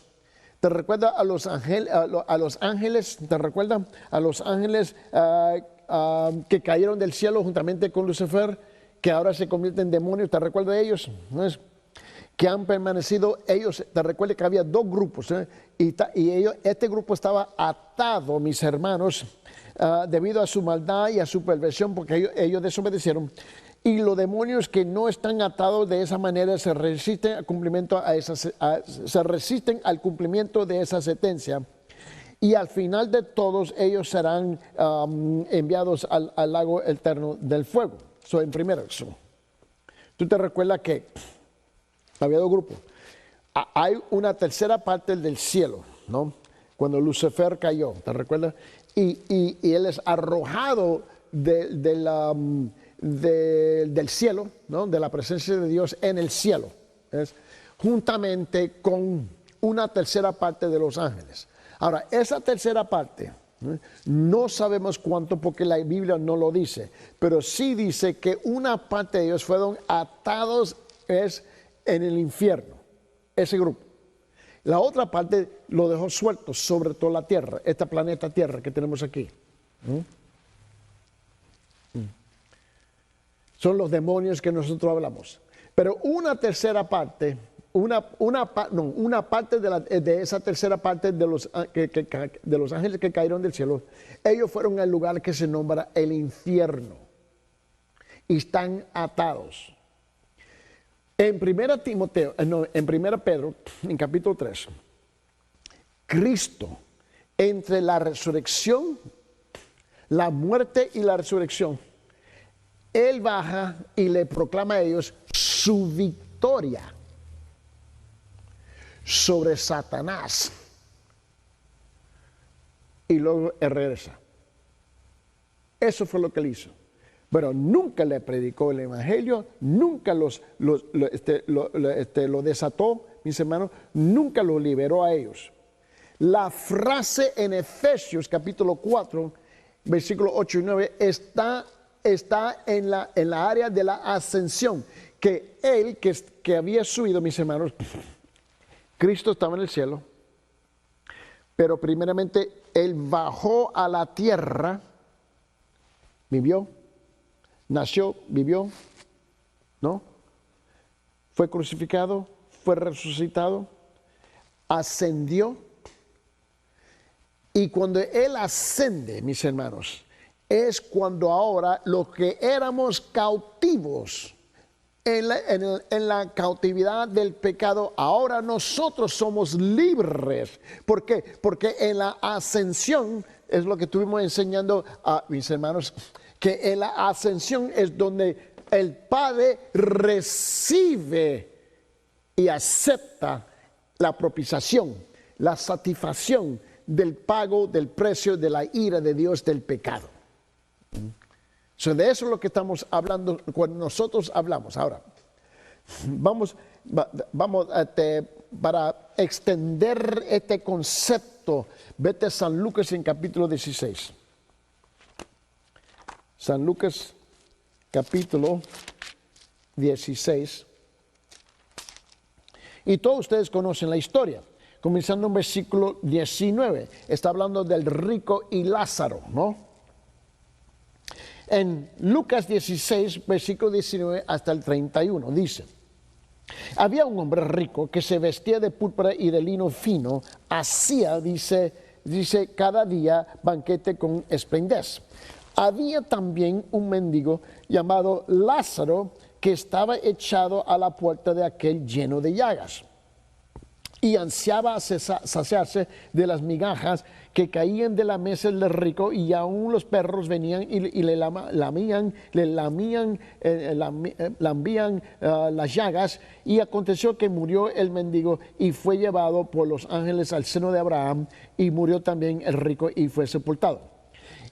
¿te recuerda a los ángeles? ¿Te recuerdan a los ángeles que cayeron del cielo juntamente con Lucifer, que ahora se convierten en demonios? ¿Te recuerdas de ellos? ¿No es? Que han permanecido ellos. Te recuerda que había dos grupos, y este grupo estaba atado, mis hermanos, debido a su maldad y a su perversión, porque ellos desobedecieron. Y los demonios que no están atados de esa manera se resisten al cumplimiento de esa sentencia. Y al final de todos ellos serán enviados al lago eterno del fuego. En primero, tú te recuerdas que había dos grupos. Hay una tercera parte del cielo, ¿no? Cuando Lucifer cayó, ¿te recuerdas? Y él es arrojado del cielo, ¿no? De la presencia de Dios en el cielo, ¿ves? Juntamente con una tercera parte de los ángeles. Ahora, esa tercera parte, no sabemos cuánto porque la Biblia no lo dice, pero sí dice que una parte de ellos fueron atados en el infierno, ese grupo. La otra parte lo dejó suelto sobre toda la tierra, este planeta Tierra que tenemos aquí. Son los demonios que nosotros hablamos. Pero una tercera parte, una parte de esa tercera parte de los ángeles que cayeron del cielo, ellos fueron al lugar que se nombra el infierno y están atados. En 1 Pedro, en capítulo 3, Cristo, entre la resurrección, la muerte y la resurrección, Él baja y le proclama a ellos su victoria sobre Satanás. Y luego Él regresa. Eso fue lo que Él hizo. Pero nunca le predicó el evangelio, nunca lo desató, mis hermanos, nunca lo liberó a ellos. La frase en Efesios capítulo 4, versículos 8 y 9, está en la área de la ascensión, que él que había subido, mis hermanos, Cristo estaba en el cielo, pero primeramente él bajó a la tierra, vivió, nació, vivió, ¿no? Fue crucificado, fue resucitado, ascendió. Y cuando Él ascende, mis hermanos, es cuando ahora los que éramos cautivos en la cautividad del pecado, ahora nosotros somos libres. ¿Por qué? Porque en la ascensión es lo que estuvimos enseñando a mis hermanos, que en la ascensión es donde el Padre recibe y acepta la propiciación, la satisfacción del pago del precio de la ira de Dios del pecado. De eso es lo que estamos hablando cuando nosotros hablamos. Ahora, vamos para extender este concepto. Vete a San Lucas en capítulo 16. San Lucas capítulo 16. Y todos ustedes conocen la historia. Comenzando en versículo 19. Está hablando del rico y Lázaro, ¿no? En Lucas 16, versículo 19 hasta el 31, dice: había un hombre rico que se vestía de púrpura y de lino fino, hacía, dice, cada día banquete con esplendez. Había también un mendigo llamado Lázaro que estaba echado a la puerta de aquel lleno de llagas y ansiaba saciarse de las migajas que caían de la mesa del rico, y aún los perros venían y le lambían las llagas. Y aconteció que murió el mendigo y fue llevado por los ángeles al seno de Abraham, y murió también el rico y fue sepultado.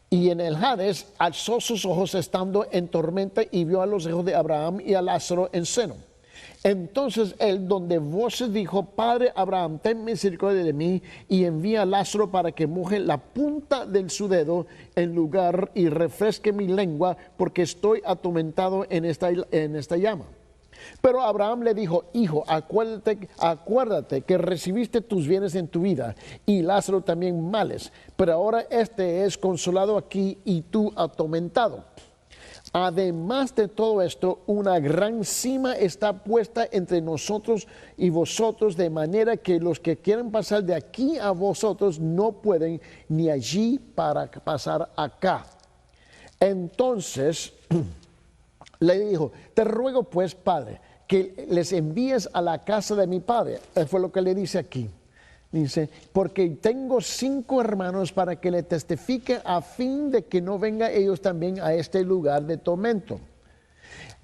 Y en el Hades alzó sus ojos estando en tormenta y vio a los hijos de Abraham y a Lázaro en seno. Entonces él, donde voces, dijo: Padre Abraham, ten misericordia de mí, y envía a Lázaro para que moje la punta de su dedo en lugar y refresque mi lengua, porque estoy atormentado en esta llama. Pero Abraham le dijo: Hijo, acuérdate que recibiste tus bienes en tu vida, y Lázaro también males, pero ahora este es consolado aquí y tú atormentado. Además de todo esto, una gran sima está puesta entre nosotros y vosotros, de manera que los que quieren pasar de aquí a vosotros no pueden, ni allí para pasar acá. Entonces le dijo: te ruego pues, Padre, que les envíes a la casa de mi padre. Fue lo que le dice aquí. Dice: porque tengo 5 hermanos, para que le testifique, a fin de que no vengan ellos también a este lugar de tormento.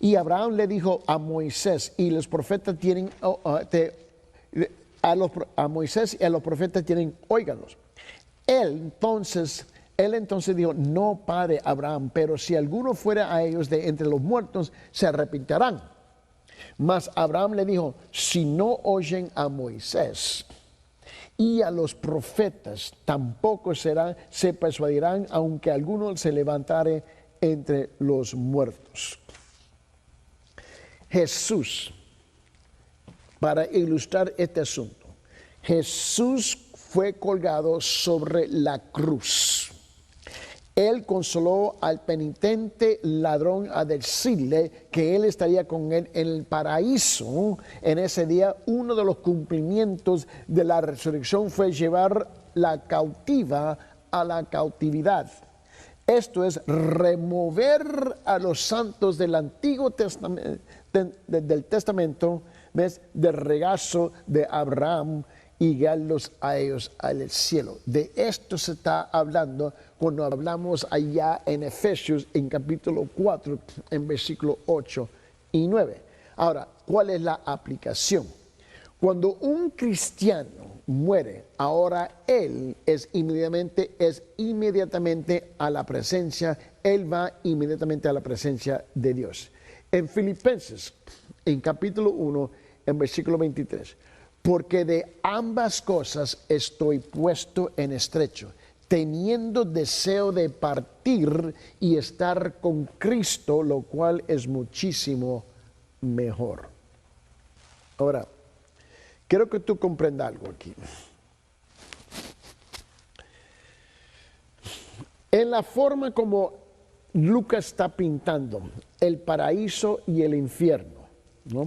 Y Abraham le dijo a Moisés y los profetas tienen, a Moisés y a los profetas tienen, óiganlos. Él entonces dijo: no, padre Abraham, pero si alguno fuera a ellos de entre los muertos, se arrepentirán. Mas Abraham le dijo: si no oyen a Moisés y a los profetas, tampoco se persuadirán, aunque alguno se levantare entre los muertos. Jesús, para ilustrar este asunto, Jesús fue colgado sobre la cruz. Él consoló al penitente ladrón a decirle que él estaría con él en el paraíso en ese día. Uno de los cumplimientos de la resurrección fue llevar la cautiva a la cautividad. Esto es remover a los santos del Antiguo Testamento, del Testamento, ¿ves?, del regazo de Abraham, y guiarlos a ellos al cielo. De esto se está hablando cuando hablamos allá en Efesios, en capítulo 4, en versículo 8 y 9. Ahora, ¿cuál es la aplicación? Cuando un cristiano muere, ahora él es inmediatamente a la presencia, él va inmediatamente a la presencia de Dios. En Filipenses, en capítulo 1, en versículo 23, porque de ambas cosas estoy puesto en estrecho, teniendo deseo de partir y estar con Cristo, lo cual es muchísimo mejor. Ahora, quiero que tú comprendas algo aquí. En la forma como Lucas está pintando el paraíso y el infierno, ¿no?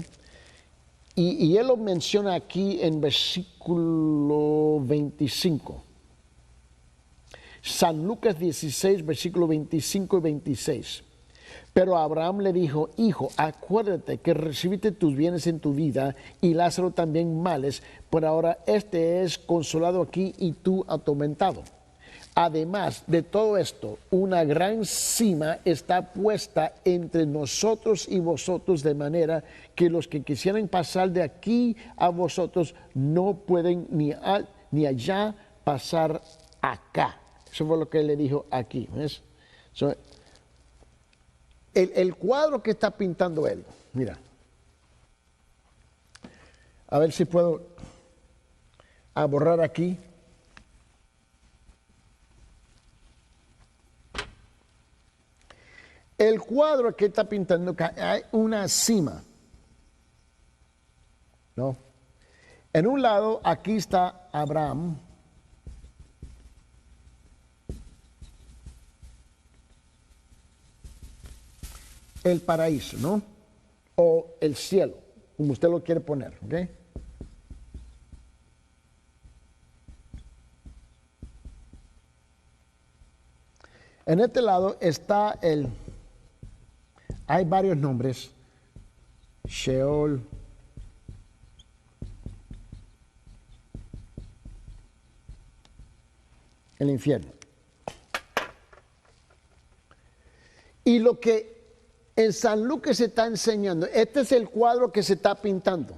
Y él lo menciona aquí en versículo 25. San Lucas 16, versículo 25 y 26. Pero Abraham le dijo: hijo, acuérdate que recibiste tus bienes en tu vida, y Lázaro también males, pero ahora este es consolado aquí y tú atormentado. Además de todo esto, una gran cima está puesta entre nosotros y vosotros, de manera que los que quisieran pasar de aquí a vosotros no pueden ni allá pasar acá. Eso fue lo que él le dijo aquí. ¿Ves? So, el cuadro que está pintando él, mira, a ver si puedo borrar aquí. El cuadro que está pintando, hay una cima, ¿no? En un lado, aquí está Abraham. El paraíso, ¿no? O el cielo, como usted lo quiere poner, ¿ok? En este lado está hay varios nombres, Sheol, el infierno. Y lo que en San Lucas se está enseñando, este es el cuadro que se está pintando,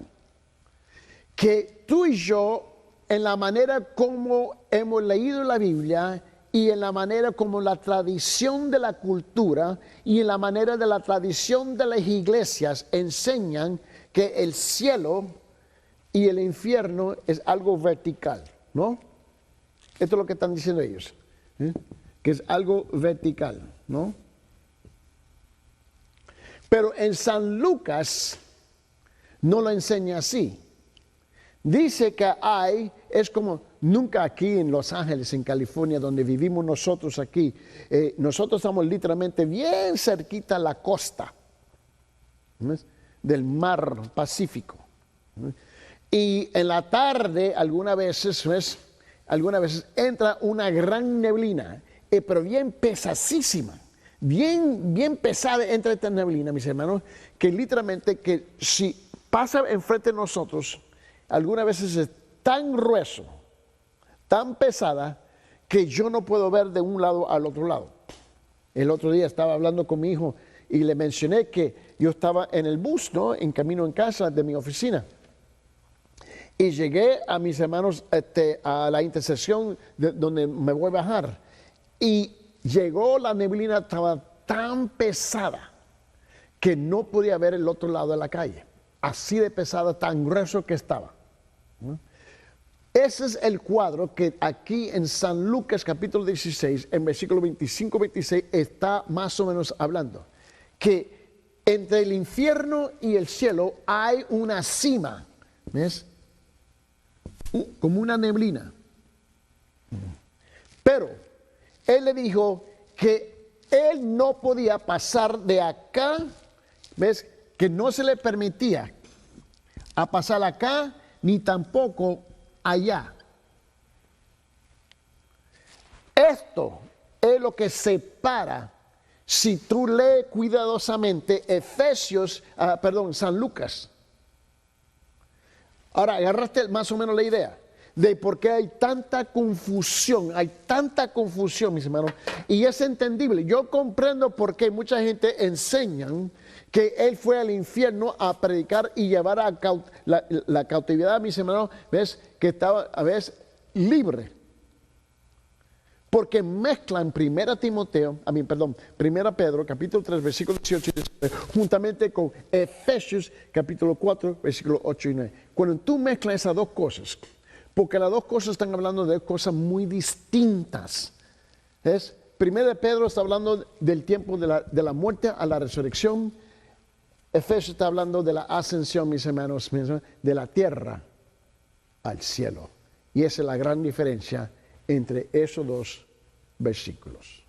que tú y yo, en la manera como hemos leído la Biblia, y en la manera como la tradición de la cultura y en la manera de la tradición de las iglesias enseñan que el cielo y el infierno es algo vertical, ¿no? Esto es lo que están diciendo ellos, que es algo vertical, ¿no? Pero en San Lucas no lo enseña así. Dice que es como, nunca aquí en Los Ángeles, en California, donde vivimos nosotros aquí, nosotros estamos literalmente bien cerquita a la costa, ¿ves?, del mar Pacífico. Y en la tarde, algunas veces entra una gran neblina, pero bien pesasísima, bien pesada entra esta neblina, mis hermanos, que literalmente que si pasa enfrente de nosotros, algunas veces es tan grueso, tan pesada, que yo no puedo ver de un lado al otro lado. El otro día estaba hablando con mi hijo y le mencioné que yo estaba en el bus, ¿no?, en camino en casa de mi oficina. Y llegué a mis hermanos a la intersección donde me voy a bajar. Y llegó la neblina, estaba tan pesada que no podía ver el otro lado de la calle. Así de pesada, tan grueso que estaba. Ese es el cuadro que aquí en San Lucas capítulo 16, en versículo 25-26, está más o menos hablando. Que entre el infierno y el cielo hay una cima, ¿ves?, como una neblina. Pero él le dijo que él no podía pasar de acá, ¿ves?, que no se le permitía a pasar acá ni tampoco allá. Esto es lo que separa, si tú lees cuidadosamente San Lucas. Ahora, agarraste más o menos la idea de por qué hay tanta confusión, mis hermanos, y es entendible. Yo comprendo por qué mucha gente enseñan que él fue al infierno a predicar y llevar a la cautividad, mis hermanos, ves, que estaba a veces libre. Porque mezclan 1 Pedro, capítulo 3, versículo 18 y 19, juntamente con Efesios, capítulo 4, versículo 8 y 9. Cuando tú mezclas esas dos cosas, porque las dos cosas están hablando de cosas muy distintas. ¿Ves? 1 Pedro está hablando del tiempo de la muerte a la resurrección. Efesios está hablando de la ascensión, mis hermanos, de la tierra al cielo. Y esa es la gran diferencia entre esos dos versículos.